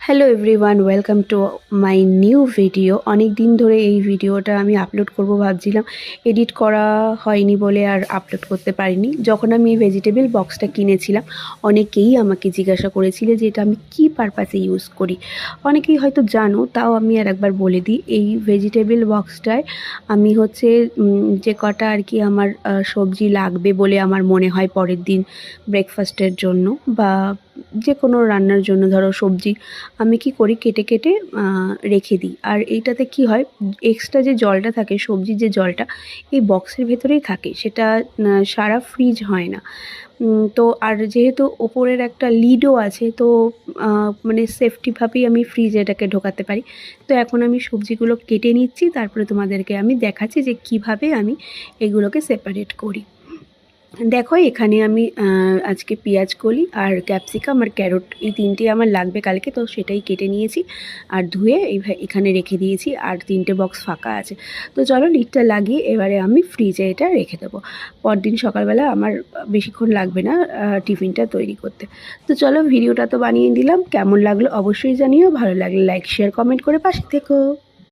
Hello everyone, welcome to my new video. অনেক দিন ধরে এই ভিডিওটা আমি আপলোড করব ভাবছিলাম, এডিট করা হয়নি বলে আর আপলোড করতে পারিনি। যখন আমি এই ভেজিটেবল বক্সটা কিনেছিলাম, অনেকেই আমাকে জিজ্ঞাসা করেছিল যে এটা আমি কী পারপাসে ইউজ করি। অনেকেই হয়তো জানো, তাও আমি আর একবার বলে দিই। এই ভেজিটেবল বক্সটায় আমি হচ্ছে যে কটা আর কি আমার সবজি লাগবে বলে আমার মনে হয় পরের দিন ব্রেকফাস্টের জন্য বা যে কোনো রান্নার জন্য, ধরো সবজি আমি কি করি কেটে কেটে রেখে দিই। আর এইটাতে কি হয়, এক্সট্রা যে জলটা থাকে, সবজির যে জলটা এই বক্সের ভেতরেই থাকে, সেটা সারা ফ্রিজ হয় না। তো আর যেহেতু ওপরের একটা লিডও আছে, তো মানে সেফটিভাবেই আমি ফ্রিজে এটাকে ঢোকাতে পারি। তো এখন আমি সবজিগুলো কেটে নিচ্ছি, তারপরে তোমাদেরকে আমি দেখাচ্ছি যে কিভাবে আমি এগুলোকে সেপারেট করি। দেখো এখানে আমি আজকে পেঁয়াজ কলি আর ক্যাপসিকাম আর ক্যারট এই তিনটে আমার লাগবে কালকে, তো সেটাই কেটে নিয়েছি আর ধুয়ে এখানে রেখে দিয়েছি। আর তিনটে বক্স ফাঁকা আছে। তো চলো লিডটা লাগিয়ে এবারে আমি ফ্রিজে এটা রেখে দেবো। পরদিন সকালবেলা আমার বেশিক্ষণ লাগবে না টিফিনটা তৈরি করতে। তো চলো ভিডিওটা তো বানিয়ে দিলাম, কেমন লাগলো অবশ্যই জানিও। ভালো লাগলে লাইক শেয়ার কমেন্ট করে পাশে থেকো।